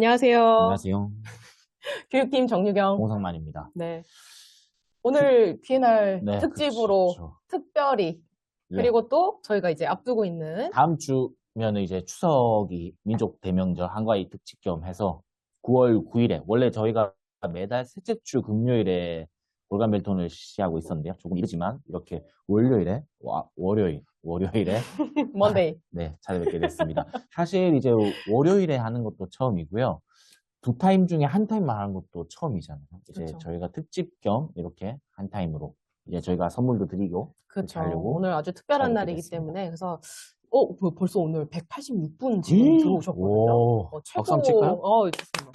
안녕하세요. 안녕하세요. 교육팀 정유경. 홍상만입니다. 네. 오늘 비엔날 네, 특집으로 그렇죠. 특별히, 예. 그리고 또 저희가 이제 앞두고 있는, 다음 주면은 이제 추석이 민족 대명절 한가위 특집 겸 해서 9월 9일에, 원래 저희가 매달 셋째 주 금요일에 골간 벨톤을 시하고 있었는데요. 조금 이르지만, 이렇게 월요일에, 먼데이. 네, 찾아뵙게 됐습니다. 사실 이제 월요일에 하는 것도 처음이고요. 두 타임 중에 한 타임만 하는 것도 처음이잖아요. 이제 그렇죠. 저희가 특집 겸 이렇게 한 타임으로 이제 저희가 선물도 드리고 그렇게 그렇죠. 하려고 오늘 아주 특별한 찾아뵙게 날이기 됐습니다. 때문에, 그래서, 벌써 오늘 186분 지금 들어오셨거든요. 오, 박수 한번 칠까요? 좋습니다.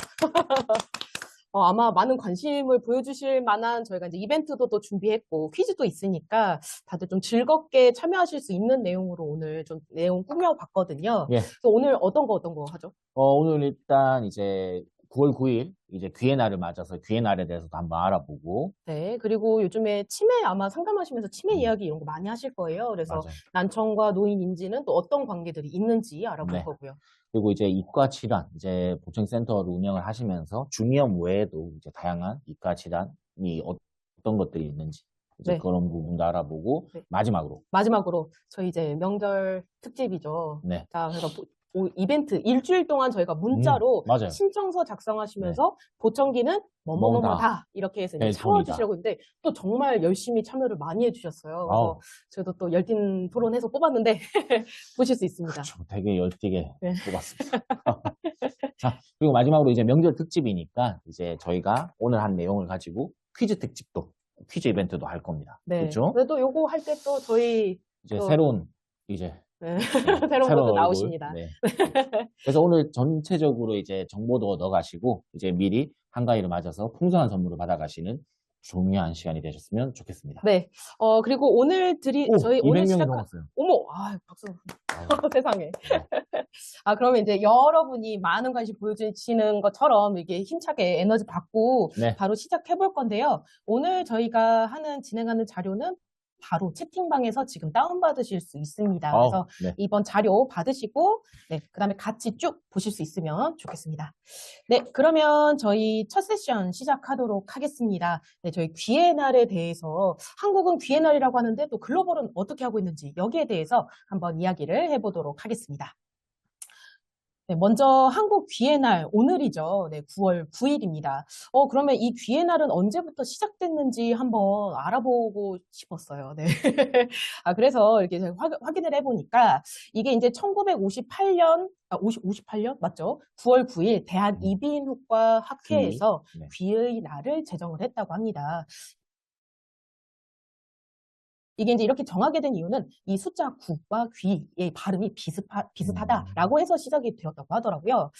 아마 많은 관심을 보여주실 만한 저희가 이제 이벤트도 또 준비했고 퀴즈도 있으니까 다들 좀 즐겁게 참여하실 수 있는 내용으로 오늘 좀 내용 꾸며봤거든요. 예. 그래서 오늘 어떤 거 하죠? 오늘 일단 이제 9월 9일 이제 귀의 날을 맞아서 귀의 날에 대해서도 한번 알아보고 네, 그리고 요즘에 치매 아마 상담하시면서 치매 음, 이야기 이런 거 많이 하실 거예요. 그래서 맞아요. 난청과 노인 인지는 또 어떤 관계들이 있는지 알아볼 네. 거고요. 그리고 이제 이과 질환, 이제 보청센터를 운영을 하시면서 중이염 외에도 이제 다양한 이과 질환이 어떤 것들이 있는지 이제 네, 그런 부분도 알아보고 네. 마지막으로 마지막으로 저희 이제 명절 특집이죠. 네. 자, 그래서 이벤트 일주일 동안 저희가 문자로 맞아요. 신청서 네. 작성하시면서 보청기는 뭐뭐 다 뭐뭐뭐다 이렇게 해서 이제 벨톤이다. 채워주시라고 했는데 또 정말 열심히 참여를 많이 해주셨어요. 그래서 아우, 저도 또 열띤 토론해서 뽑았는데 보실 수 있습니다. 그렇죠. 되게 열띠게 네. 뽑았습니다. 자, 그리고 마지막으로 이제 명절 특집이니까 이제 저희가 오늘 한 내용을 가지고 퀴즈 이벤트도 할 겁니다. 네. 그렇죠? 그래도 요거 할 때 또 저희 이제 또 새로운 이제 네. 네, 새로운 새로운 분도 얼굴. 나오십니다. 네. 그래서 오늘 전체적으로 이제 정보도 넣어가시고 이제 미리 한가위를 맞아서 풍성한 선물을 받아가시는 중요한 시간이 되셨으면 좋겠습니다. 네. 그리고 오, 저희 오늘 200명이 넘었어요. 어머, 박수. 아유, 세상에. 네. 그러면 이제 여러분이 많은 관심 보여주시는 것처럼 이게 힘차게 에너지 받고 네. 바로 시작해 볼 건데요. 오늘 저희가 진행하는 자료는 바로 채팅방에서 지금 다운받으실 수 있습니다. 아우, 그래서 네. 이번 자료 받으시고, 네, 그 다음에 같이 쭉 보실 수 있으면 좋겠습니다. 네, 그러면 저희 첫 세션 시작하도록 하겠습니다. 네, 저희 귀의 날에 대해서, 한국은 귀의 날이라고 하는데 또 글로벌은 어떻게 하고 있는지 여기에 대해서 한번 이야기를 해보도록 하겠습니다. 네, 먼저 한국 귀의 날, 오늘이죠. 네, 9월 9일입니다. 그러면 이 귀의 날은 언제부터 시작됐는지 한번 알아보고 싶었어요. 네. 그래서 이렇게 제가 확인을 해보니까 이게 이제 1958년, 58년? 맞죠? 9월 9일 대한 이비인후과 귀. 학회에서 네. 귀의 날을 제정을 했다고 합니다. 이게 이제 이렇게 정하게 된 이유는 이 숫자 9과 귀의 발음이 음, 비슷하다라고 해서 시작이 되었다고 하더라고요.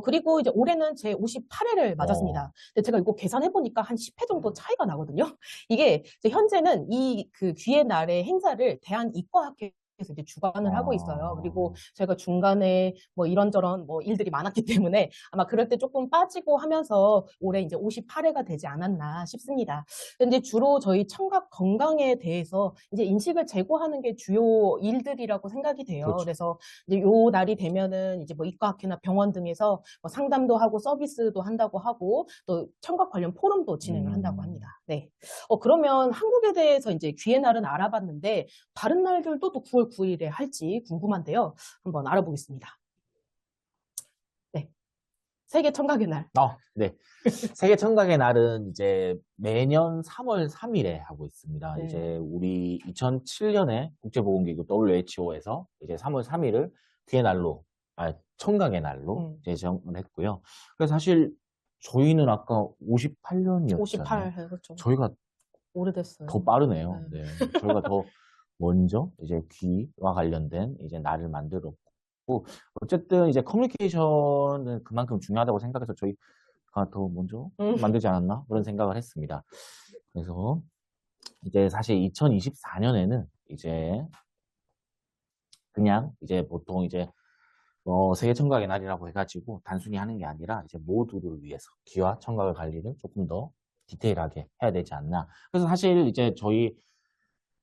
그리고 이제 올해는 제 58회를 어, 맞았습니다. 근데 제가 이거 계산해보니까 한 10회 정도 차이가 나거든요. 이게 이제 현재는 이 그 귀의 날의 행사를 대한이과학회 에서 이제 주관을 하고 있어요. 그리고 어, 제가 중간에 뭐 이런저런 뭐 일들이 많았기 때문에 아마 그럴 때 조금 빠지고 하면서 올해 이제 58회가 되지 않았나 싶습니다. 근데 주로 저희 청각 건강에 대해서 이제 인식을 제고하는 게 주요 일들이라고 생각이 돼요. 그렇죠. 그래서 이제 요 날이 되면은 이제 뭐 이과학회나 병원 등에서 뭐 상담도 하고 서비스도 한다고 하고 또 청각 관련 포럼도 진행을 한다고 합니다. 음, 네. 그러면 한국에 대해서 이제 귀의 날은 알아봤는데 다른 날들도 또 9월 9일에 할지 궁금한데요. 한번 알아보겠습니다. 네. 세계 청각의 날. 네. 세계 청각의 날은 이제 매년 3월 3일에 하고 있습니다. 네. 이제 우리 2007년에 국제보건기구 WHO에서 이제 3월 3일을 귀의 날로, 청각의 날로 음, 이제 정을 했고요. 그래서 사실 저희는 아까 58년이었잖아요. 58, 그렇죠. 저희가 더 오래됐어요. 네. 빠르네요. 네. 저희가 더 먼저 이제 귀와 관련된 이제 날을 만들었고, 어쨌든 이제 커뮤니케이션은 그만큼 중요하다고 생각해서 저희가 더 먼저 음, 만들지 않았나? 그런 생각을 했습니다. 그래서 이제 사실 2024년에는 이제 그냥 이제 보통 이제 세계 청각의 날이라고 해가지고 단순히 하는 게 아니라 이제 모두를 위해서 귀와 청각의 관리를 조금 더 디테일하게 해야 되지 않나. 그래서 사실 이제 저희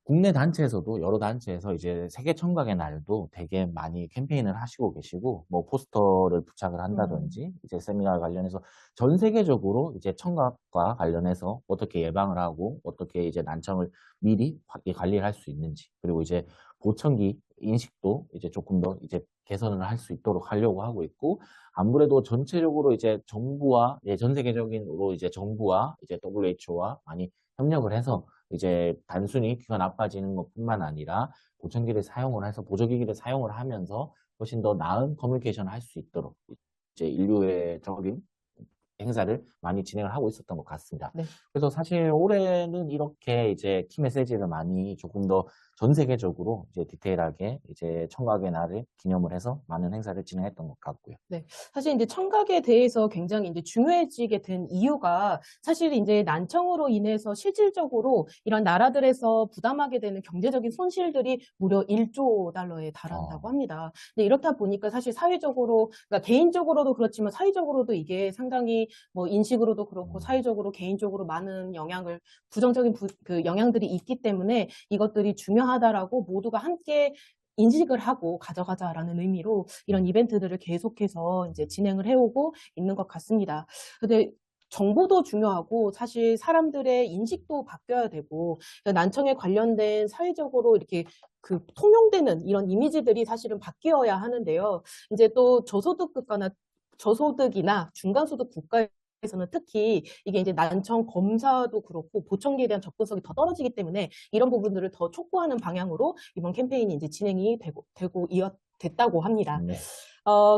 국내 단체에서도 여러 단체에서 이제 세계 청각의 날도 되게 많이 캠페인을 하시고 계시고 뭐 포스터를 부착을 한다든지 이제 세미나 관련해서 전 세계적으로 이제 청각과 관련해서 어떻게 예방을 하고 어떻게 이제 난청을 미리 관리를 할 수 있는지 그리고 이제 보청기 인식도 이제 조금 더 이제 개선을 할 수 있도록 하려고 하고 있고 아무래도 전체적으로 이제 정부와 전 세계적인으로 이제 정부와 이제 WHO와 많이 협력을 해서 이제 단순히 귀가 나빠지는 것뿐만 아니라 보청기를 사용을 해서 보조기기를 사용을 하면서 훨씬 더 나은 커뮤니케이션을 할 수 있도록 이제 인류애적인 행사를 많이 진행을 하고 있었던 것 같습니다. 네. 그래서 사실 올해는 이렇게 이제 키 메시지를 많이 조금 더 전 세계적으로 이제 디테일하게 이제 청각의 날을 기념을 해서 많은 행사를 진행했던 것 같고요. 네. 사실 이제 청각에 대해서 굉장히 이제 중요해지게 된 이유가 사실 이제 난청으로 인해서 실질적으로 이런 나라들에서 부담하게 되는 경제적인 손실들이 무려 1조 달러에 달한다고 합니다. 근데 이렇다 보니까 사실 사회적으로, 그러니까 개인적으로도 그렇지만 사회적으로도 이게 상당히 뭐 인식으로도 그렇고 사회적으로 개인적으로 많은 영향을, 부정적인 그 영향들이 있기 때문에 이것들이 중요하다라고 모두가 함께 인식을 하고 가져가자라는 의미로 이런 이벤트들을 계속해서 이제 진행을 해오고 있는 것 같습니다. 근데 정보도 중요하고 사실 사람들의 인식도 바뀌어야 되고 난청에 관련된 사회적으로 이렇게 그 통용되는 이런 이미지들이 사실은 바뀌어야 하는데요. 이제 또 저소득 국가나 저소득이나 중간소득 국가에서는 특히 이게 이제 난청 검사도 그렇고 보청기에 대한 접근성이 더 떨어지기 때문에 이런 부분들을 더 촉구하는 방향으로 이번 캠페인이 이제 진행이 됐다고 합니다. 네.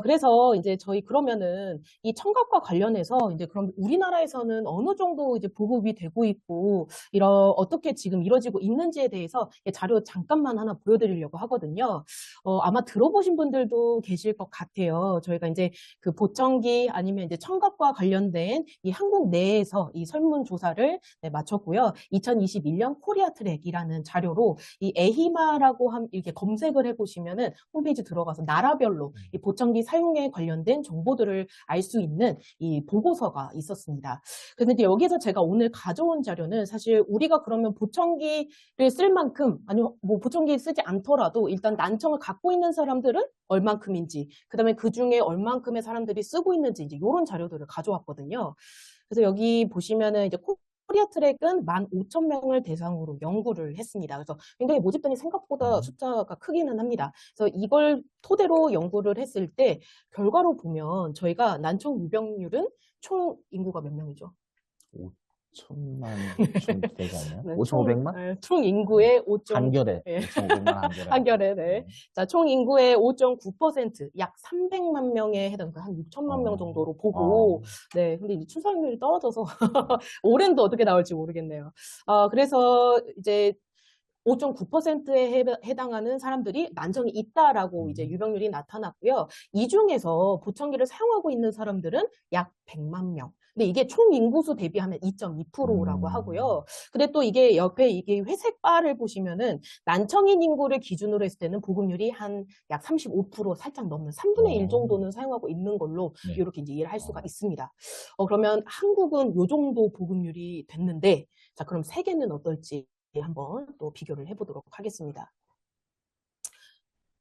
그래서 이제 저희 그러면은 이 청각과 관련해서 이제 그럼 우리나라에서는 어느 정도 이제 보급이 되고 있고 어떻게 지금 이루어지고 있는지에 대해서 자료 잠깐만 하나 보여드리려고 하거든요. 아마 들어보신 분들도 계실 것 같아요. 저희가 이제 그 보청기 아니면 이제 청각과 관련된 이 한국 내에서 이 설문조사를 마쳤고요. 2021년 코리아 트랙이라는 자료로 이 에히마라고 이렇게 검색을 해보시면은 홈페이지 들어가서 나라별로 이 보청기 사용에 관련된 정보들을 알 수 있는 이 보고서가 있었습니다. 그런데 여기서 제가 오늘 가져온 자료는 사실 우리가 그러면 보청기를 쓸 만큼 아니면 뭐 보청기 쓰지 않더라도 일단 난청을 갖고 있는 사람들은 얼만큼인지 그다음에 그중에 얼만큼의 사람들이 쓰고 있는지 이제 이런 자료들을 가져왔거든요. 그래서 여기 보시면은 이제 코리아 트랙은 15,000명을 대상으로 연구를 했습니다. 그래서 굉장히 모집단이 생각보다 숫자가 크기는 합니다. 그래서 이걸 토대로 연구를 했을 때 결과로 보면 저희가 난청 유병률은 총 인구가 몇 명이죠? 5천만 정도 되지 않나요? 네, 5,500만? 총 인구의 5. 한결에 네. 5,500만 한결에 한결에, 네. 자, 총 인구의 5.9%, 약 300만 명에 해당, 한 6천만 명 정도로 보고, 네. 근데 이제 출산율이 떨어져서, 올해도 어떻게 나올지 모르겠네요. 그래서 이제 5.9%에 해당하는 사람들이 난청이 있다라고 이제 유병률이 나타났고요. 이 중에서 보청기를 사용하고 있는 사람들은 약 100만 명. 근데 이게 총 인구수 대비하면 2.2%라고 하고요. 근데 또 이게 옆에 이게 회색 바를 보시면은 난청인 인구를 기준으로 했을 때는 보급률이 한 약 35% 살짝 넘는 3분의 1 정도는 사용하고 있는 걸로 네. 이렇게 이제 이해를 할 수가 있습니다. 그러면 한국은 요 정도 보급률이 됐는데, 자, 그럼 세계는 어떨지 한번 또 비교를 해보도록 하겠습니다.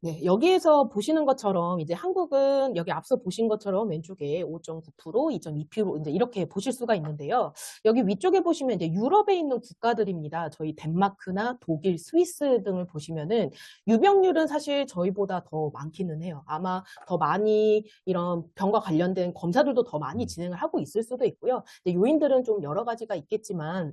네, 여기에서 보시는 것처럼 이제 한국은 여기 앞서 보신 것처럼 왼쪽에 5.9%, 2.2% 이제 이렇게 보실 수가 있는데요. 여기 위쪽에 보시면 이제 유럽에 있는 국가들입니다. 저희 덴마크나 독일, 스위스 등을 보시면은 유병률은 사실 저희보다 더 많기는 해요. 아마 더 많이 이런 병과 관련된 검사들도 더 많이 진행을 하고 있을 수도 있고요. 근데 요인들은 좀 여러 가지가 있겠지만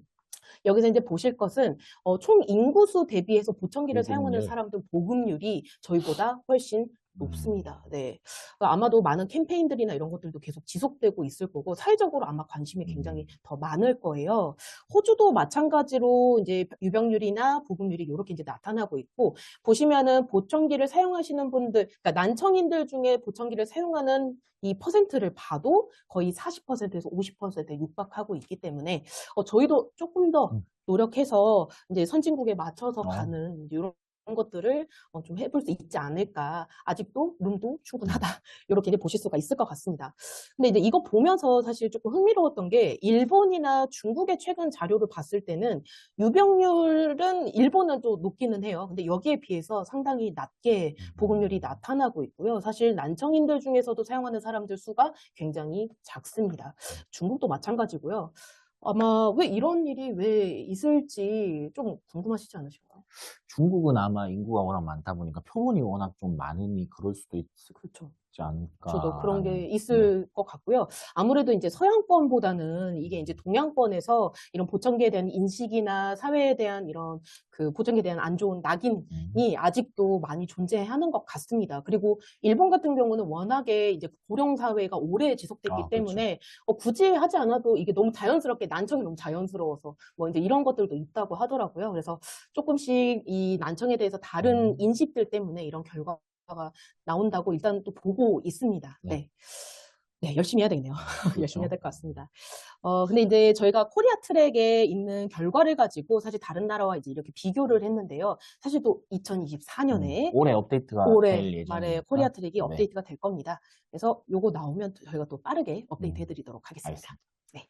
여기서 이제 보실 것은 총 인구수 대비해서 보청기를 사용하는 사람들 보급률이 저희보다 훨씬 높습니다. 네. 아마도 많은 캠페인들이나 이런 것들도 계속 지속되고 있을 거고 사회적으로 아마 관심이 굉장히 더 많을 거예요. 호주도 마찬가지로 이제 유병률이나 보급률이 이렇게 이제 나타나고 있고 보시면은 보청기를 사용하시는 분들, 그러니까 난청인들 중에 보청기를 사용하는 이 퍼센트를 봐도 거의 40%에서 50%에 육박하고 있기 때문에 저희도 조금 더 노력해서 이제 선진국에 맞춰서 가는 이런 것들을 좀 해볼 수 있지 않을까. 아직도 룸도 충분하다. 이렇게 이제 보실 수가 있을 것 같습니다. 근데 이제 이거 보면서 사실 조금 흥미로웠던 게 일본이나 중국의 최근 자료를 봤을 때는 유병률은 일본은 또 높기는 해요. 근데 여기에 비해서 상당히 낮게 보급률이 나타나고 있고요. 사실 난청인들 중에서도 사용하는 사람들 수가 굉장히 작습니다. 중국도 마찬가지고요. 아마 왜 이런 일이 왜 있을지 좀 궁금하시지 않으신가요? 중국은 아마 인구가 워낙 많다 보니까 표본이 워낙 좀 많으니 그럴 수도 있지 그렇죠. 저도 그런 게 않을까라는. 네. 있을 것 같고요. 아무래도 이제 서양권보다는 이게 이제 동양권에서 이런 보청기에 대한 인식이나 사회에 대한 이런 그 보청기에 대한 안 좋은 낙인이 아직도 많이 존재하는 것 같습니다. 그리고 일본 같은 경우는 워낙에 이제 고령 사회가 오래 지속됐기 아, 그렇죠. 때문에 굳이 하지 않아도 이게 너무 자연스럽게 난청이 너무 자연스러워서 뭐 이제 이런 것들도 있다고 하더라고요. 그래서 조금씩 이 난청에 대해서 다른 인식들 때문에 이런 결과가 나온다고 일단 또 보고 있습니다. 네. 네. 네, 열심히 해야 되겠네요. 열심히 해야 그렇죠. 될 것 같습니다. 근데 이제 저희가 코리아 트랙에 있는 결과를 가지고 사실 다른 나라와 이제 이렇게 비교를 했는데요. 사실 또 2024년에 올해 업데이트가 될 올해 말에 예정이니까. 코리아 트랙이 네. 업데이트가 될 겁니다. 그래서 요거 나오면 저희가 또 빠르게 업데이트 해드리도록 하겠습니다. 알겠습니다. 네.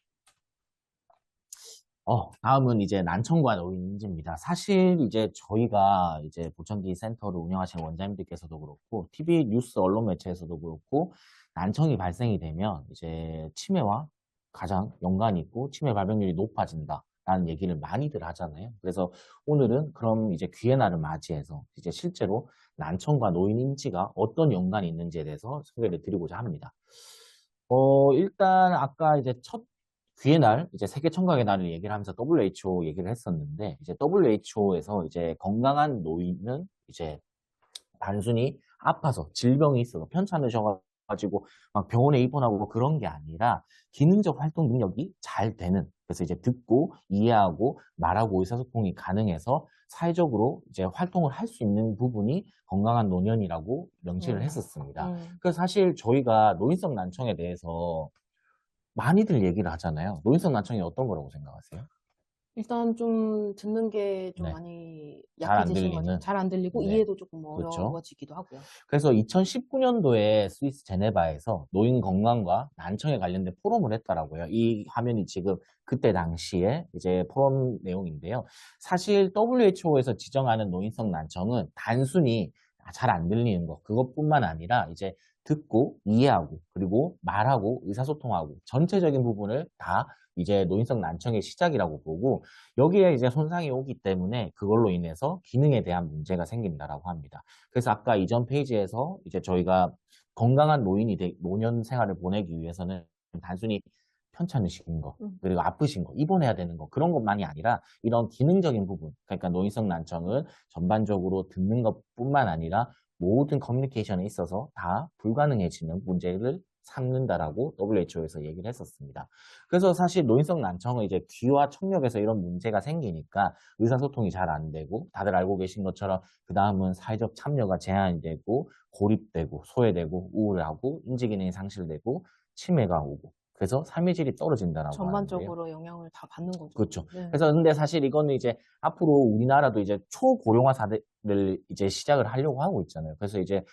다음은 이제 난청과 노인 인지입니다. 사실 이제 저희가 이제 보청기 센터를 운영하시는 원장님들께서도 그렇고, TV 뉴스 언론 매체에서도 그렇고, 난청이 발생이 되면 이제 치매와 가장 연관이 있고, 치매 발병률이 높아진다라는 얘기를 많이들 하잖아요. 그래서 오늘은 그럼 이제 귀의 날을 맞이해서 이제 실제로 난청과 노인 인지가 어떤 연관이 있는지에 대해서 소개를 드리고자 합니다. 일단 아까 이제 첫 귀의 날, 이제 세계 청각의 날을 얘기를 하면서 WHO 얘기를 했었는데, 이제 WHO에서 이제 건강한 노인은 이제 단순히 아파서 질병이 있어서 편찮으셔가지고 막 병원에 입원하고 그런 게 아니라 기능적 활동 능력이 잘 되는, 그래서 이제 듣고 이해하고 말하고 의사소통이 가능해서 사회적으로 이제 활동을 할 수 있는 부분이 건강한 노년이라고 명시를 했었습니다. 그래서 사실 저희가 노인성 난청에 대해서 많이들 얘기를 하잖아요. 노인성 난청이 어떤 거라고 생각하세요? 일단 좀 듣는 게 좀 네. 많이 잘 안 약해지신 거죠. 들리는. 잘 안 들리고 네. 이해도 조금 그렇죠. 어려워지기도 하고요. 그래서 2019년도에 스위스 제네바에서 노인 건강과 난청에 관련된 포럼을 했더라고요. 이 화면이 지금 그때 당시에 이제 포럼 내용인데요. 사실 WHO에서 지정하는 노인성 난청은 단순히 잘 안 들리는 것, 그것뿐만 아니라 이제 듣고 이해하고 그리고 말하고 의사소통하고 전체적인 부분을 다 이제 노인성 난청의 시작이라고 보고, 여기에 이제 손상이 오기 때문에 그걸로 인해서 기능에 대한 문제가 생긴다라고 합니다. 그래서 아까 이전 페이지에서 이제 저희가 건강한 노년 생활을 보내기 위해서는 단순히 편찮으신 거, 그리고 아프신 거, 입원해야 되는 거, 그런 것만이 아니라 이런 기능적인 부분, 그러니까 노인성 난청은 전반적으로 듣는 것뿐만 아니라 모든 커뮤니케이션에 있어서 다 불가능해지는 문제를 삼는다라고 WHO에서 얘기를 했었습니다. 그래서 사실 노인성 난청은 이제 귀와 청력에서 이런 문제가 생기니까 의사소통이 잘 안 되고, 다들 알고 계신 것처럼 그 다음은 사회적 참여가 제한이 되고, 고립되고, 소외되고, 우울하고, 인지기능이 상실되고, 치매가 오고, 그래서 삶의 질이 떨어진다라고 하는데요. 전반적으로 영향을 다 받는 거죠. 그렇죠. 네. 그래서 근데 사실 이거는 이제 앞으로 우리나라도 이제 초고령화 사회를 이제 시작을 하려고 하고 있잖아요. 그래서 이제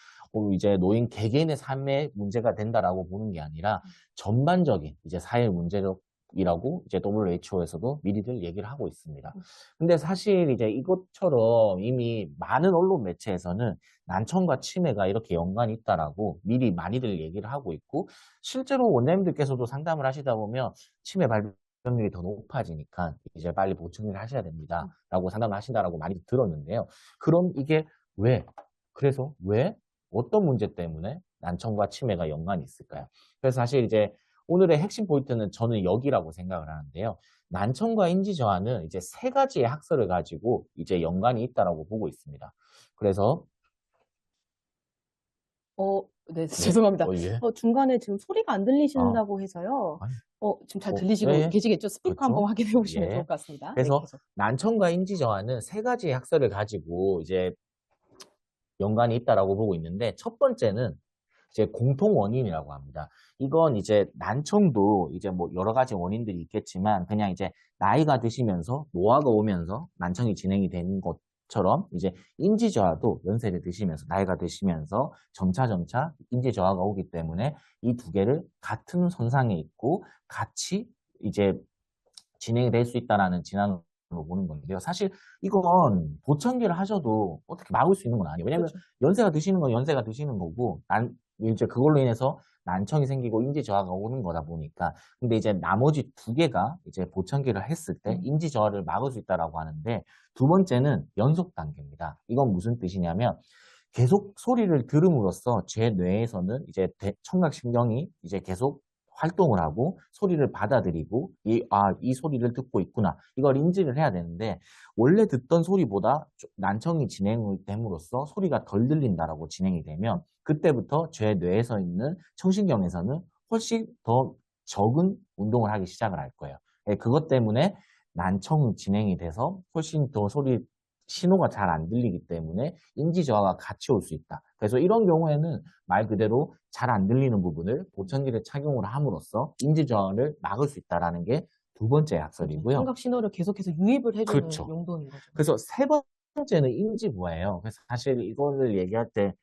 노인 개개인의 삶에 문제가 된다라고 보는 게 아니라 전반적인 이제 사회 문제이라고 이제 WHO에서도 미리들 얘기를 하고 있습니다. 근데 사실 이제 이것처럼 이미 많은 언론 매체에서는 난청과 치매가 이렇게 연관이 있다라고 미리 많이들 얘기를 하고 있고, 실제로 원장님들께서도 상담을 하시다 보면 치매 발병률이 더 높아지니까 이제 빨리 보충을 하셔야 됩니다라고 상담을 하신다라고 많이 들었는데요. 그럼 이게 왜? 그래서 왜? 어떤 문제 때문에 난청과 치매가 연관이 있을까요? 그래서 사실 이제 오늘의 핵심 포인트는 저는 여기라고 생각을 하는데요. 난청과 인지 저하는 이제 세 가지의 학설을 가지고 이제 연관이 있다라고 보고 있습니다. 그래서 네, 죄송합니다. 예. 중간에 지금 소리가 안 들리신다고 해서요. 아니, 지금 잘 들리시고 예. 계시겠죠? 스피커 그렇죠. 한번 확인해 보시면 예. 좋을 것 같습니다. 그래서 네, 계속. 난청과 인지 저하는 세 가지의 학설을 가지고 이제 연관이 있다라고 보고 있는데, 첫 번째는 이제 공통 원인이라고 합니다. 이건 이제 난청도 이제 뭐 여러 가지 원인들이 있겠지만, 그냥 이제 나이가 드시면서 노화가 오면서 난청이 진행이 되는 것 것처럼 이제 인지 저하도 연세를 드시면서 나이가 드시면서 점차 인지 저하가 오기 때문에 이 두 개를 같은 선상에 있고 같이 이제 진행이 될 수 있다라는 진단으로 보는 건데요. 사실 이건 보청기를 하셔도 어떻게 막을 수 있는 건 아니에요. 왜냐면 그렇죠. 연세가 드시는 건 연세가 드시는 거고 이제 그걸로 인해서 난청이 생기고 인지 저하가 오는 거다 보니까. 근데 이제 나머지 두 개가 이제 보청기를 했을 때 인지 저하를 막을 수 있다라고 하는데, 두 번째는 연속 단계입니다. 이건 무슨 뜻이냐면 계속 소리를 들음으로써 제 뇌에서는 이제 청각신경이 이제 계속 활동을 하고 소리를 받아들이고 이 소리를 듣고 있구나, 이걸 인지를 해야 되는데, 원래 듣던 소리보다 난청이 진행됨으로써 소리가 덜 들린다라고 진행이 되면 그때부터 제 뇌에서 있는 청신경에서는 훨씬 더 적은 운동을 하기 시작을 할 거예요. 그것 때문에 난청 진행이 돼서 훨씬 더 신호가 잘 안 들리기 때문에 인지 저하가 같이 올 수 있다. 그래서 이런 경우에는 말 그대로 잘 안 들리는 부분을 보청기를 착용을 함으로써 인지 저하를 막을 수 있다라는 게 두 번째 약설이고요. 청각 신호를 계속해서 유입을 해주는 그렇죠. 용도인 거죠. 그래서 세 번째는 인지 부하예요. 그래서 사실 이거를 얘기할 때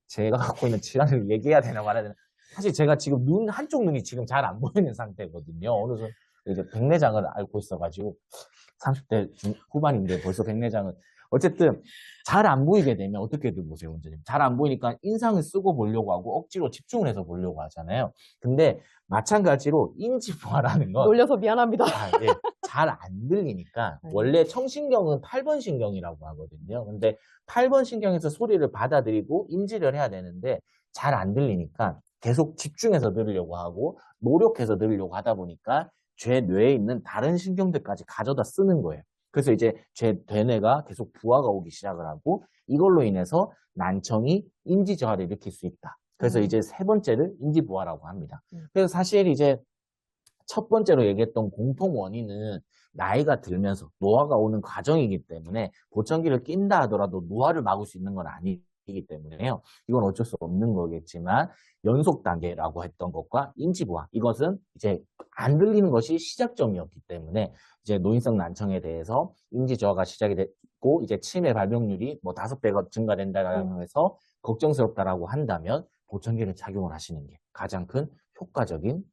제가 갖고 있는 질환을 얘기해야 되나 말아야 되나. 사실 제가 지금 한쪽 눈이 지금 잘 안 보이는 상태거든요. 어느 정도 이제 백내장을 앓고 있어가지고 30대 후반인데 벌써 백내장은. 어쨌든 잘 안 보이게 되면 어떻게들 보세요, 원장님. 잘 안 보이니까 인상을 쓰고 보려고 하고 억지로 집중을 해서 보려고 하잖아요. 근데 마찬가지로 인지부하라는 건 놀려서 미안합니다. 예, 잘 안 들리니까. 네. 원래 청신경은 8번 신경이라고 하거든요. 근데 8번 신경에서 소리를 받아들이고 인지를 해야 되는데 잘 안 들리니까 계속 집중해서 들으려고 하고 노력해서 들으려고 하다 보니까 제 뇌에 있는 다른 신경들까지 가져다 쓰는 거예요. 그래서 이제 제 뇌뇌가 계속 부하가 오기 시작을 하고 이걸로 인해서 난청이 인지 저하를 일으킬 수 있다. 그래서 이제 세 번째를 인지 부하라고 합니다. 그래서 사실 이제 첫 번째로 얘기했던 공통 원인은 나이가 들면서 노화가 오는 과정이기 때문에 보청기를 낀다 하더라도 노화를 막을 수 있는 건 아니기 때문에요. 이건 어쩔 수 없는 거겠지만 연속 단계라고 했던 것과 인지부하, 이것은 이제 안 들리는 것이 시작점이었기 때문에 이제 노인성 난청에 대해서 인지 저하가 시작이 됐고 이제 치매 발병률이 뭐 5배가 증가된다고 해서 걱정스럽다라고 한다면 보청기를 착용을 하시는 게 가장 큰 효과적인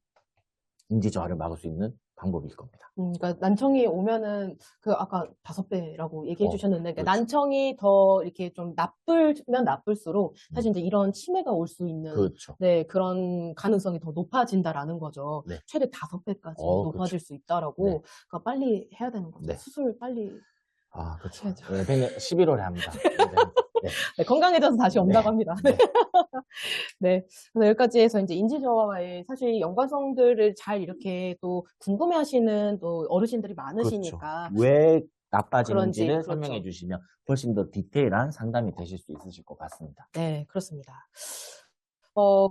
인지 저하를 막을 수 있는 방법일 겁니다. 그러니까 난청이 오면은 아까 5배라고 얘기해 주셨는데, 그러니까 그렇죠. 난청이 더 이렇게 좀 나쁘면 나쁠수록 사실 이제 이런 치매가 올 수 있는 그렇죠. 네, 그런 가능성이 더 높아진다라는 거죠. 네. 최대 5배까지 높아질 그렇죠. 수 있다라고. 네. 그러니까 빨리 해야 되는 거죠. 네. 수술 빨리 그렇죠. 해야죠. 네, 11월에 합니다. 네. 네, 건강해져서 다시 온다고 합니다. 네. 네. 그래서 여기까지 해서 이제 인지저하와의 사실 연관성들을 잘 이렇게 또 궁금해 하시는 또 어르신들이 많으시니까. 그렇죠. 왜 나빠지는지를 그런지, 설명해 그렇죠. 주시면 훨씬 더 디테일한 상담이 되실 수 있으실 것 같습니다. 네, 그렇습니다.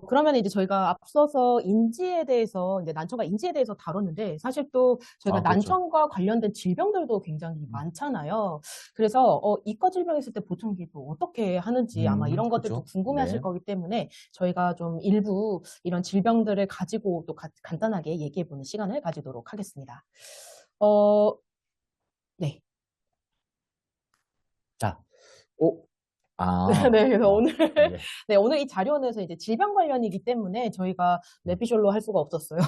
그러면 이제 저희가 앞서서 인지에 대해서, 이제 난청과 인지에 대해서 다뤘는데, 사실 또 저희가 그렇죠. 난청과 관련된 질병들도 굉장히 많잖아요. 그래서, 이과 질병 있을 때 보청기 또 어떻게 하는지 아마 이런 것들도 그렇죠. 궁금해 하실 네. 거기 때문에 저희가 좀 일부 이런 질병들을 가지고 또 간단하게 얘기해 보는 시간을 가지도록 하겠습니다. 네. 자, 네, 그래서 오늘, 네. 네, 오늘 이 자료는 이제 질병 관련이기 때문에 저희가 뇌피셜로 할 수가 없었어요.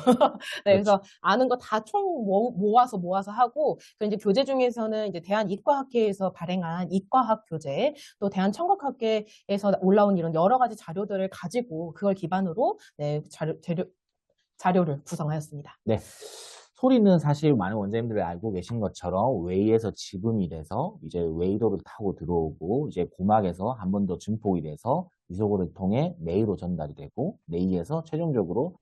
네, 그래서 그렇죠. 아는 거 다 총 모아서 하고, 그 이제 교재 중에서는 이제 대한이과학회에서 발행한 이과학 교재, 또 대한청각학회에서 올라온 이런 여러 가지 자료들을 가지고 그걸 기반으로 네, 자료를 구성하였습니다. 네. 소리는 사실 많은 원장님들이 알고 계신 것처럼 웨이에서 지분이 돼서 이제 웨이도를 타고 들어오고 이제 고막에서 한 번 더 증폭이 돼서 위속을 통해 뇌로 전달이 되고 뇌에서 최종적으로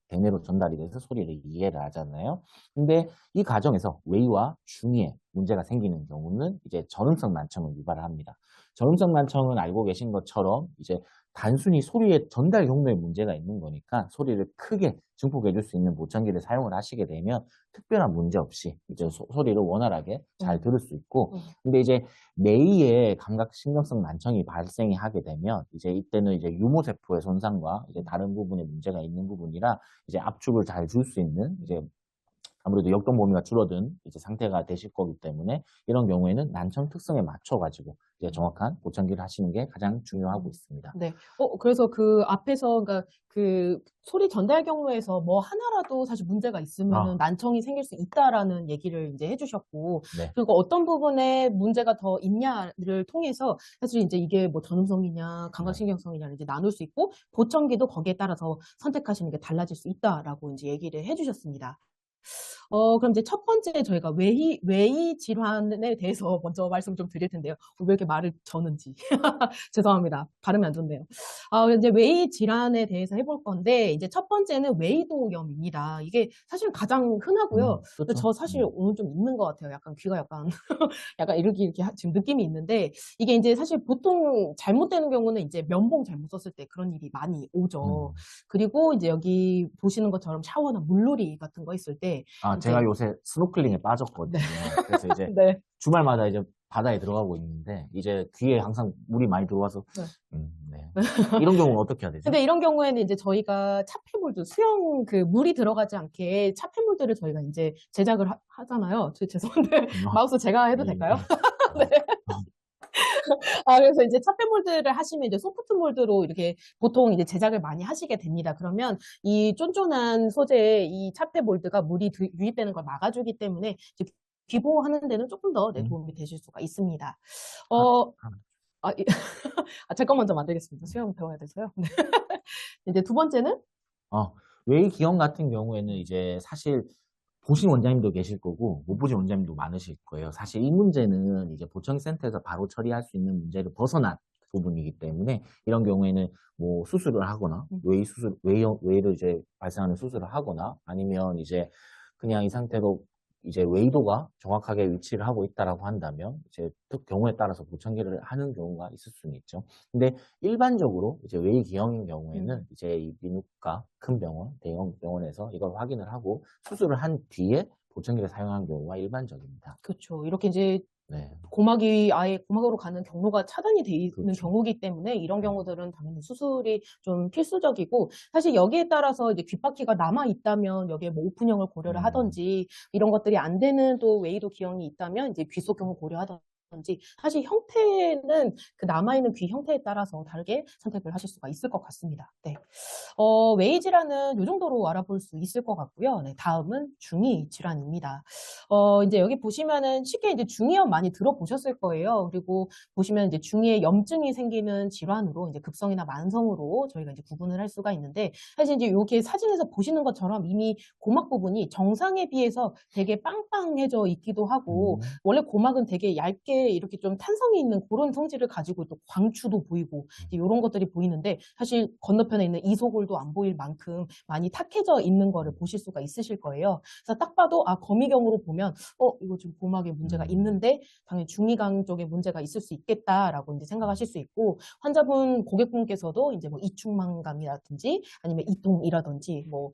대뇌로 전달이 돼서 소리를 이해를 하잖아요. 근데 이 과정에서 웨이와 중이에 문제가 생기는 경우는 이제 전음성 난청을 유발을 합니다. 전음성 난청은 알고 계신 것처럼 이제 단순히 소리의 전달 경로에 문제가 있는 거니까 소리를 크게 증폭해 줄 수 있는 보청기를 사용을 하시게 되면 특별한 문제 없이 이제 소리를 원활하게 잘 들을 수 있고, 근데 이제 뇌의 감각신경성 난청이 발생이 하게 되면 이제 이때는 이제 유모세포의 손상과 이제 다른 부분에 문제가 있는 부분이라 이제 압축을 잘 줄 수 있는 이제 아무래도 역동 범위가 줄어든 이제 상태가 되실 거기 때문에 이런 경우에는 난청 특성에 맞춰가지고 이제 정확한 보청기를 하시는 게 가장 중요하고 있습니다. 네. 그래서 그 앞에서, 그러니까 그 소리 전달 경로에서 뭐 하나라도 사실 문제가 있으면은 아, 난청이 생길 수 있다라는 얘기를 이제 해주셨고, 네. 그리고 어떤 부분에 문제가 더 있냐를 통해서 사실 이제 이게 뭐 전음성이냐, 네. 감각신경성이냐를 이제 나눌 수 있고, 보청기도 거기에 따라서 선택하시는 게 달라질 수 있다라고 이제 얘기를 해주셨습니다. 그럼 이제 첫 번째 저희가 외이 질환에 대해서 먼저 말씀 좀 드릴 텐데요. 왜 이렇게 말을 저는지. 죄송합니다. 발음이 안 좋네요. 이제 외이 질환에 대해서 해볼 건데, 이제 첫 번째는 외이도염입니다. 이게 사실 가장 흔하고요. 근데 그렇죠. 저 사실 오늘 좀 있는 것 같아요. 약간 귀가 약간 이렇게 지금 느낌이 있는데, 이게 이제 사실 보통 잘못되는 경우는 이제 면봉 잘못 썼을 때 그런 일이 많이 오죠. 음. 그리고 이제 여기 보시는 것처럼 샤워나 물놀이 같은 거 있을 때, 아, 제가 이제, 요새 스노클링에 네, 네, 빠졌거든요. 그래서 이제 네, 주말마다 이제 바다에 들어가고 있는데 이제 귀에 항상 물이 많이 들어와서 네. 네. 이런 경우는 어떻게 해야 되죠? 근데 이런 경우에는 이제 저희가 차폐물들, 수영 그 물이 들어가지 않게 차폐물들을 저희가 이제 제작을 하잖아요. 죄송한데, 마우스 제가 해도 예, 될까요? 예. 네. 그래서 이제 차폐물들을 하시면 이제 소프트 몰드로 이렇게 보통 이제 제작을 많이 하시게 됩니다. 그러면 이 쫀쫀한 소재의 이 차폐 몰드가 물이 유입되는 걸 막아주기 때문에 이제 귀보하는 데는 조금 더 네, 음, 도움이 되실 수가 있습니다. 하- 어, 하- 아, 제 거 먼저 만들겠습니다. 수영 배워야 돼서요. 네. 이제 두 번째는 어, 웨이 기형 같은 경우에는 이제 사실 보신 원장님도 계실 거고 못 보신 원장님도 많으실 거예요. 사실 이 문제는 이제 보청센터에서 바로 처리할 수 있는 문제를 벗어난 부분이기 때문에 이런 경우에는 뭐 수술을 하거나 웨이를 이제 발생하는 수술을 하거나 아니면 이제 그냥 이 상태로 이제 웨이도가 정확하게 위치를 하고 있다라고 한다면 이제 특 경우에 따라서 보청기를 하는 경우가 있을 수는 있죠. 근데 일반적으로 이제 웨이 기형인 경우에는 이제 이 민우과 큰 병원, 대형 병원에서 이걸 확인을 하고 수술을 한 뒤에 보청기를 사용하는 경우가 일반적입니다. 그렇죠. 이렇게 이제 네, 고막이 아예 고막으로 가는 경로가 차단이 돼 있는 그렇죠. 경우이기 때문에 이런 네. 경우들은 당연히 수술이 좀 필수적이고 사실 여기에 따라서 이제 귓바퀴가 남아 있다면 여기에 뭐 오픈형을 고려를 음, 하든지 이런 것들이 안 되는 또 웨이도 기형이 있다면 이제 귀속형을 고려하든지 사실 형태는 그 남아있는 귀 형태에 따라서 다르게 선택을 하실 수가 있을 것 같습니다. 네. 외이 질환은 이 정도로 알아볼 수 있을 것 같고요. 네, 다음은 중이 질환입니다. 이제 여기 보시면은 쉽게 이제 중이염 많이 들어보셨을 거예요. 그리고 보시면 이제 중이에 염증이 생기는 질환으로 이제 급성이나 만성으로 저희가 이제 구분을 할 수가 있는데 사실 이제 이렇게 사진에서 보시는 것처럼 이미 고막 부분이 정상에 비해서 되게 빵빵해져 있기도 하고 음, 원래 고막은 되게 얇게 이렇게 좀 탄성이 있는 그런 성질을 가지고 또 광추도 보이고 이런 것들이 보이는데 사실 건너편에 있는 이소골도 안 보일 만큼 많이 탁해져 있는 거를 보실 수가 있으실 거예요. 그래서 딱 봐도 거미경으로 보면 이거 지금 고막에 문제가 음, 있는데 당연히 중이강 쪽에 문제가 있을 수 있겠다라고 이제 생각하실 수 있고 환자분 고객분께서도 이제 뭐 이충만감이라든지 아니면 이통이라든지 뭐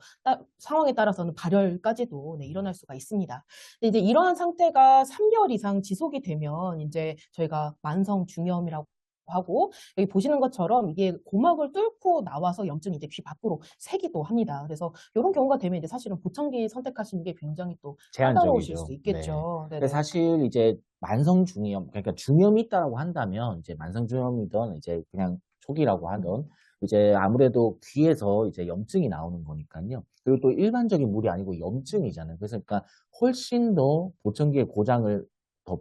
상황에 따라서는 발열까지도 네, 일어날 수가 있습니다. 근데 이제 이러한 상태가 3개월 이상 지속이 되면 이제 저희가 만성 중이염이라고 하고 여기 보시는 것처럼 이게 고막을 뚫고 나와서 염증이 이제 귀 밖으로 새기도 합니다. 그래서 이런 경우가 되면 이제 사실은 보청기 선택하시는 게 굉장히 또 까다로우실 수 제한적이죠. 네. 있겠죠. 근데 네네. 사실 이제 만성 중이염, 그러니까 중이염이 있다라고 한다면 이제 만성 중이염이든 이제 그냥 초기라고 음, 하든 이제 아무래도 귀에서 이제 염증이 나오는 거니까요. 그리고 또 일반적인 물이 아니고 염증이잖아요. 그래서 그러니까 훨씬 더 보청기의 고장을 더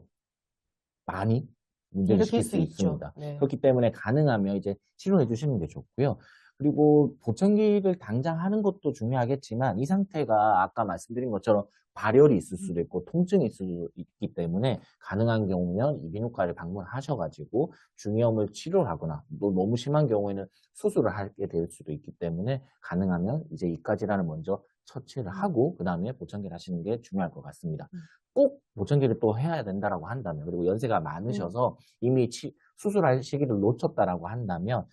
많이 문제를 일으킬 시킬 수 수 있죠. 있습니다. 네. 그렇기 때문에 가능하면 이제 치료해 주시는 게 좋고요. 그리고 보청기를 당장 하는 것도 중요하겠지만 이 상태가 아까 말씀드린 것처럼 발열이 있을 수도 있고 통증이 있을 수 있기 때문에 가능한 경우면 이비인후과를 방문하셔가지고 중이염을 치료를 하거나 또 너무 심한 경우에는 수술을 하게 될 수도 있기 때문에 가능하면 이제 이까지라는 먼저 처치를 음, 하고 그 다음에 보청기를 하시는 게 중요할 것 같습니다. 음, 꼭 보청기를 또 해야 된다라고 한다면 그리고 연세가 음. 많으셔서 이미 수술할 시기를 놓쳤다라고 한다면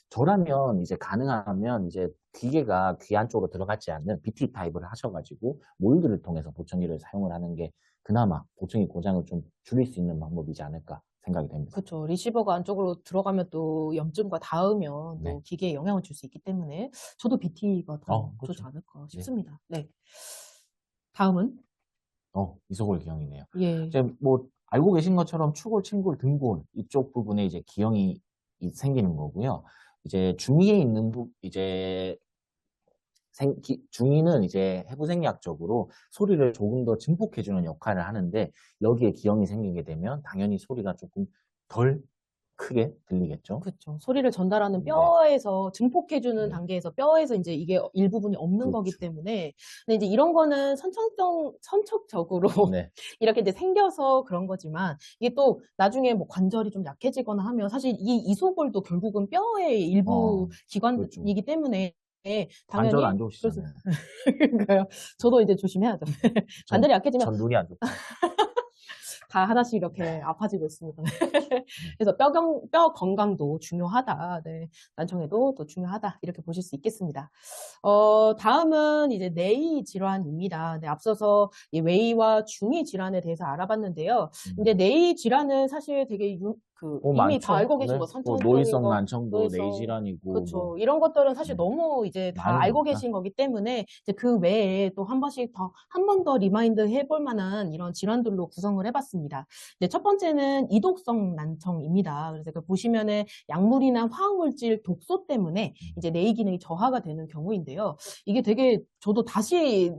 저라면 이제 가능하면 이제 기계가 귀 안쪽으로 들어가지 않는 BT 타입을 하셔가지고 몰드를 통해서 보청기를 사용을 하는 게 그나마 보청기 고장을 좀 줄일 수 있는 방법이지 않을까 생각이 됩니다. 그렇죠. 리시버가 안쪽으로 들어가면 또 염증과 닿으면 네. 또 기계에 영향을 줄 수 있기 때문에 저도 BT가 더 좋지 그렇죠. 않을까 네. 싶습니다. 네. 다음은 이소골 기형이네요. 예, 이제 뭐 알고 계신 것처럼 추골, 침골, 등골 이쪽 부분에 이제 기형이 생기는 거고요. 이제 중위에 있는 이제 중위는 이제 해부생리학적으로 소리를 조금 더 증폭해주는 역할을 하는데 여기에 기형이 생기게 되면 당연히 소리가 조금 덜 크게 들리겠죠. 그렇죠. 소리를 전달하는 네, 뼈에서 증폭해주는 네, 단계에서 뼈에서 이제 이게 일부분이 없는 거기 그렇죠. 때문에 근데 이제 이런 거는 선천적으로 네, 이렇게 이제 생겨서 그런 거지만 이게 또 나중에 뭐 관절이 좀 약해지거나 하면 사실 이 이소골도 결국은 뼈의 일부 그렇죠. 기관이기 때문에 관절 당연히 안 그래서 좋으시잖아요. 그러니까요. 저도 이제 조심해야죠. 관절이 약해지면 전 눈이 안 좋고. 다 하나씩 이렇게 아파지고 있습니다. 네. 그래서 뼈 건강도 중요하다. 네. 난청에도 또 중요하다. 이렇게 보실 수 있겠습니다. 다음은 이제 뇌의 질환입니다. 네, 앞서서 이 외이와 중의 질환에 대해서 알아봤는데요. 근데 뇌의 질환은 사실 되게 이미 다 많죠. 알고 계신 네. 거, 뭐 선천적인 노이성 거, 난청도 노이성, 뇌질환이고 뭐 그렇죠. 이런 것들은 사실 음, 너무 이제 다 알고 많으니까. 계신 거기 때문에 이제 그 외에 또 한 번 더 리마인드 해볼 만한 이런 질환들로 구성을 해봤습니다. 네, 첫 번째는 이독성 난청입니다. 그래서 그 보시면은 약물이나 화학물질 독소 때문에 이제 뇌의 기능이 저하가 되는 경우인데요. 이게 되게 저도 다시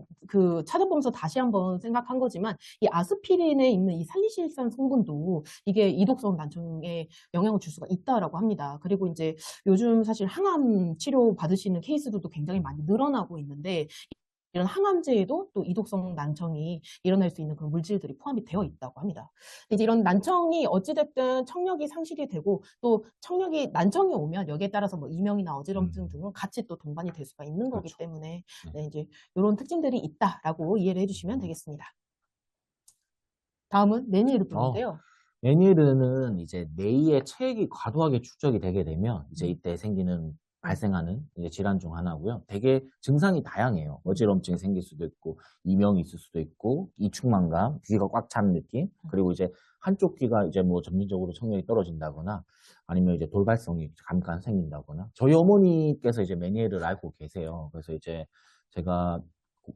찾아보면서 다시 한번 생각한 거지만 이 아스피린에 있는 이 살리실산 성분도 이게 이독성 난청에 영향을 줄 수가 있다라고 합니다. 그리고 이제 요즘 사실 항암 치료 받으시는 케이스들도 굉장히 많이 늘어나고 있는데 이런 항암제에도 또 이독성 난청이 일어날 수 있는 그런 물질들이 포함이 되어 있다고 합니다. 이제 이런 난청이 어찌됐든 청력이 상실이 되고 또 난청이 오면 여기에 따라서 뭐 이명이나 어지럼증 등은 같이 또 동반이 될 수가 있는 거기 그렇죠. 때문에 네. 네, 이제 이런 특징들이 있다라고 이해를 해주시면 되겠습니다. 다음은 어, 메니에르병인데요. 메니에르는 이제 뇌의 체액이 과도하게 축적이 되게 되면 이제 이때 네. 발생하는 이제 질환 중 하나고요. 되게 증상이 다양해요. 어지럼증이 생길 수도 있고, 이명이 있을 수도 있고, 이충만감, 귀가 꽉 찬 느낌, 그리고 이제 한쪽 귀가 이제 뭐 점진적으로 청력이 떨어진다거나, 아니면 이제 돌발성이 잠깐 생긴다거나. 저희 어머니께서 이제 메니에르를 앓고 계세요. 그래서 이제 제가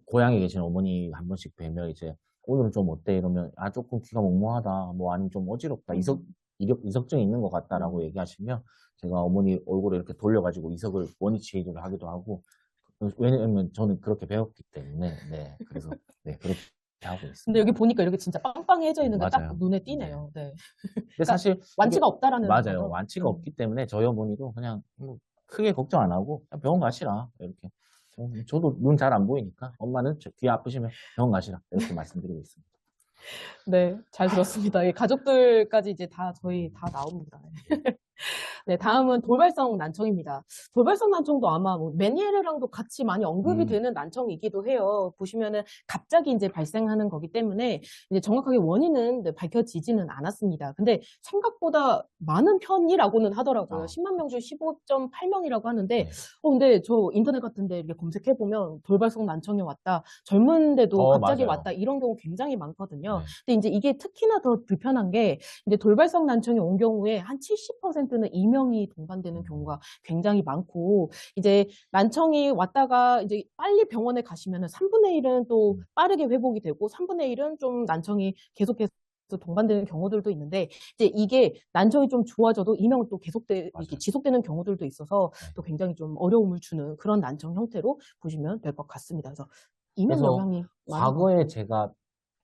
고향에 계신 어머니 한 번씩 뵈면 이제 오늘은 좀 어때? 이러면, 조금 귀가 멍멍하다. 뭐, 아니면 좀 어지럽다. 음, 이석증이 있는 것 같다라고 음. 얘기하시면, 제가 어머니 얼굴을 이렇게 돌려가지고 이석을 원위치를 하기도 하고, 왜냐면 저는 그렇게 배웠기 때문에, 네. 그래서, 네, 그렇게 하고 근데 여기 있습니다. 보니까 이렇게 진짜 빵빵해져 있는 게 딱 맞아요. 눈에 네. 띄네요. 네. 근데 그러니까 사실, 이게, 완치가 없다라는 맞아요. 거죠. 완치가 없기 때문에 저희 어머니도 그냥 뭐 크게 걱정 안 하고, 그냥 병원 가시라. 이렇게. 저도 눈 잘 안 보이니까, 엄마는 귀 아프시면 병원 가시라. 이렇게 말씀드리고 있습니다. 네, 잘 들었습니다. 이 가족들까지 이제 저희 다 나옵니다. 네, 다음은 돌발성 난청입니다. 돌발성 난청도 아마 뭐 메니에르랑도 같이 많이 언급이 음, 되는 난청이기도 해요. 보시면은 갑자기 이제 발생하는 거기 때문에 이제 정확하게 원인은 네, 밝혀지지는 않았습니다. 근데 생각보다 많은 편이라고는 하더라고요. 아, 10만 명 중 15.8명이라고 하는데, 네. 근데 저 인터넷 같은 데 이렇게 검색해보면 돌발성 난청이 왔다, 젊은데도 갑자기 맞아요. 왔다, 이런 경우 굉장히 많거든요. 네. 근데 이제 이게 특히나 더 불편한 게 이제 돌발성 난청이 온 경우에 한 70%는 이명이 동반되는 경우가 굉장히 많고, 이제 난청이 왔다가 이제 빨리 병원에 가시면은 3분의 1은 또 빠르게 회복이 되고 3분의 1은 좀 난청이 계속해서 동반되는 경우들도 있는데, 이제 이게 난청이 좀 좋아져도 이명은 또 이렇게 맞아요. 지속되는 경우들도 있어서 네. 또 굉장히 좀 어려움을 주는 그런 난청 형태로 보시면 될 것 같습니다. 그래서 이명 그래서 영향이 많은 것 과거에 같아요. 제가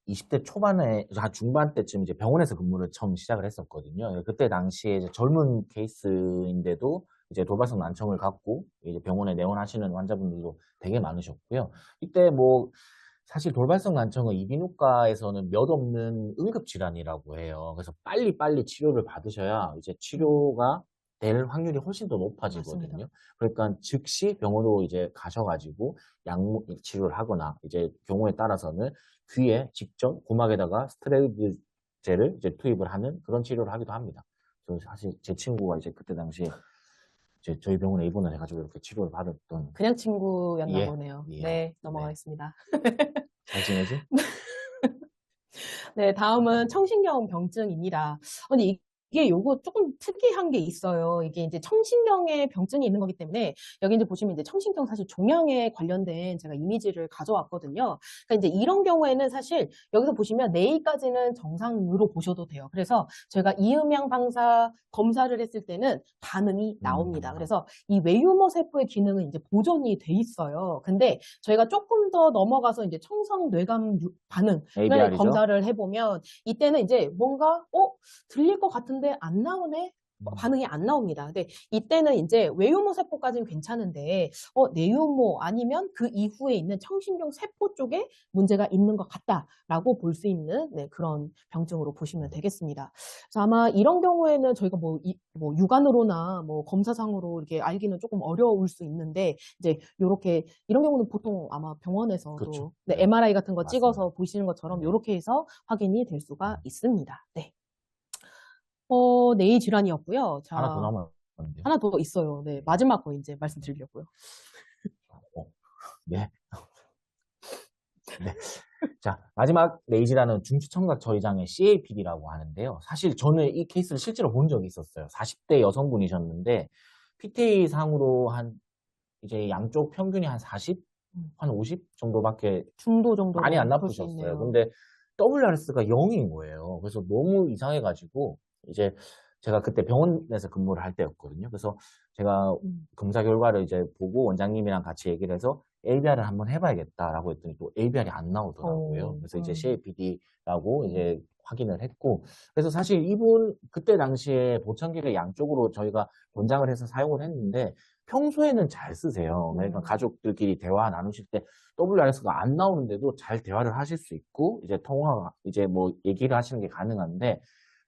20대 초반에, 중반 때쯤 이제 병원에서 근무를 처음 시작을 했었거든요. 그때 당시에 이제 젊은 케이스인데도 이제 돌발성 난청을 갖고 이제 병원에 내원하시는 환자분들도 되게 많으셨고요. 이때 뭐, 사실 돌발성 난청은 이비인후과에서는 몇 없는 응급질환이라고 해요. 그래서 빨리빨리 치료를 받으셔야 이제 음, 치료가 될 확률이 훨씬 더 맞습니다. 높아지거든요. 그러니까 즉시 병원으로 이제 가셔가지고 약 치료를 하거나 이제 경우에 따라서는 귀에 직접 고막에다가 스테로이드제를 이제 투입을 하는 그런 치료를 하기도 합니다. 저 사실 제 친구가 이제 그때 당시에 이제 저희 병원에 입원을 해가지고 이렇게 치료를 받았던. 그냥 친구였나 예, 보네요. 예, 네, 네. 넘어가겠습니다. 잘 지내지? 네, 다음은 청신경 병증입니다. 근데 이게 요거 조금 특이한 게 있어요. 이게 이제 청신경에 병증이 있는 거기 때문에 여기 이제 보시면 이제 청신경 사실 종양에 관련된 제가 이미지를 가져왔거든요. 그러니까 이제 이런 경우에는 사실 여기서 보시면 내일까지는 정상으로 보셔도 돼요. 그래서 저희가 이음양 방사 검사를 했을 때는 반응이 나옵니다. 그래서 이 외유모 세포의 기능은 이제 보존이 돼 있어요. 근데 저희가 조금 더 넘어가서 이제 청성 뇌감 반응을 ABR이죠. 검사를 해보면 이때는 이제 뭔가 들릴 것 같은데 안 나오네? 반응이 안 나옵니다. 근데 이때는 이제 외유모 세포까지는 괜찮은데 내유모 아니면 그 이후에 있는 청신경 세포 쪽에 문제가 있는 것 같다라고 볼 수 있는 네, 그런 병증으로 보시면 되겠습니다. 그래서 아마 이런 경우에는 저희가 뭐 육안으로나 뭐 검사상으로 이렇게 알기는 조금 어려울 수 있는데 이제 요렇게 이런 경우는 보통 아마 병원에서도 그렇죠. 네, 네. MRI 같은 거 맞습니다. 찍어서 보시는 것처럼 요렇게 해서 확인이 될 수가 있습니다. 네. 뇌의 질환이었고요. 자, 하나 더 남았는데요. 하나 더 있어요. 네, 마지막 거 이제 말씀드리려고요. 네. 네. 자, 마지막 뇌질환은 중추청각 저리장애 CAPD라고 하는데요. 사실 저는 이 케이스를 실제로 본 적이 있었어요. 40대 여성분이셨는데 PTA 상으로 이제 양쪽 평균이 한 40, 한 50 정도밖에 중도 정도 많이 안 볼 수 나쁘셨어요. 있네요. 근데 WRS가 0인 거예요. 그래서 너무 이상해가지고 이제 제가 그때 병원에서 근무를 할 때였거든요. 그래서 제가 검사 결과를 이제 보고 원장님이랑 같이 얘기를 해서 ABR을 한번 해봐야겠다라고 했더니 또 ABR이 안 나오더라고요. 그래서 이제 CAPD라고 이제 확인을 했고, 그래서 사실 이분 그때 당시에 보청기를 양쪽으로 저희가 권장을 해서 사용을 했는데 평소에는 잘 쓰세요. 그러니까 가족들끼리 대화 나누실 때 WRS가 안 나오는데도 잘 대화를 하실 수 있고 이제 통화 이제 뭐 얘기를 하시는 게 가능한데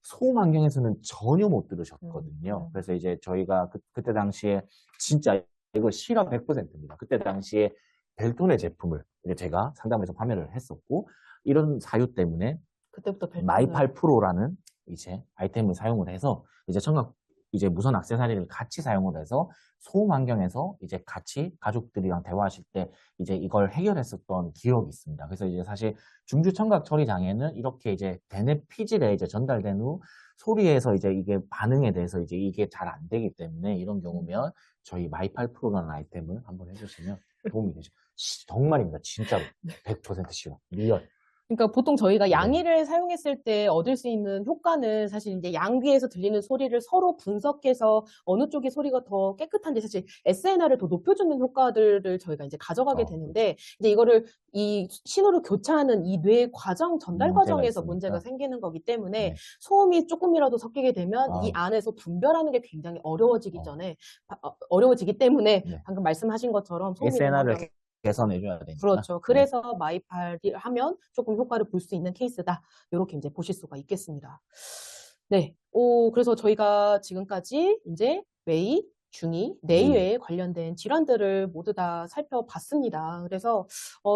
소음 환경에서는 전혀 못 들으셨거든요. 그래서 이제 저희가 그때 당시에 진짜 이거 실화 100%입니다. 그때 당시에 벨톤의 제품을 이제 제가 상담에서 판매를 했었고 이런 사유 때문에 그때부터 마이팔 프로라는 이제 아이템을 사용을 해서 이제 청각 이제 무선 액세서리를 같이 사용을 해서 소음 환경에서 이제 같이 가족들이랑 대화하실 때 이제 이걸 해결했었던 기억이 있습니다. 그래서 이제 사실 중주 청각 처리 장애는 이렇게 이제 대뇌 피질에 이제 전달된 후 소리에서 이제 이게 반응에 대해서 이제 이게 잘 안 되기 때문에 이런 경우면 저희 마이팔 프로라는 아이템을 한번 해주시면 도움이 되죠. 정말입니다. 진짜로 100% 실화. 리얼. 그러니까 보통 저희가 네. 양위를 사용했을 때 얻을 수 있는 효과는 사실 이제 양귀에서 들리는 소리를 서로 분석해서 어느 쪽의 소리가 더 깨끗한지 사실 SNR을 더 높여주는 효과들을 저희가 이제 가져가게 되는데 이제 이거를 이 신호를 교차하는 이 뇌 과정 전달 과정에서 있으니까. 문제가 생기는 거기 때문에 네. 소음이 조금이라도 섞이게 되면 이 안에서 분별하는 게 굉장히 어려워지기 때문에 네. 방금 말씀하신 것처럼 소음이 SNR을 개선해줘야 되니까. 그렇죠. 그래서 마이팔을 하면 조금 효과를 볼 수 있는 케이스다. 이렇게 이제 보실 수가 있겠습니다. 네. 그래서 저희가 지금까지 이제 외이, 중이, 내외에 관련된 질환들을 모두 다 살펴봤습니다. 그래서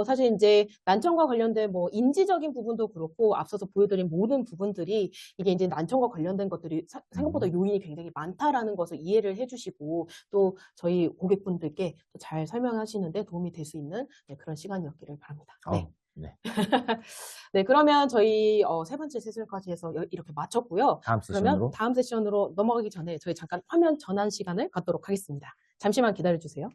사실 이제 난청과 관련된 뭐 인지적인 부분도 그렇고 앞서서 보여드린 모든 부분들이 이게 이제 난청과 관련된 것들이 생각보다 요인이 굉장히 많다라는 것을 이해를 해주시고 또 저희 고객분들께 또 잘 설명하시는데 도움이 될 수 있는 네, 그런 시간이었기를 바랍니다. 네. 네. 네, 그러면 저희 세 번째 세션까지 해서 이렇게 마쳤고요. 다음 그러면 세션으로. 다음 세션으로 넘어가기 전에 저희 잠깐 화면 전환 시간을 갖도록 하겠습니다. 잠시만 기다려 주세요.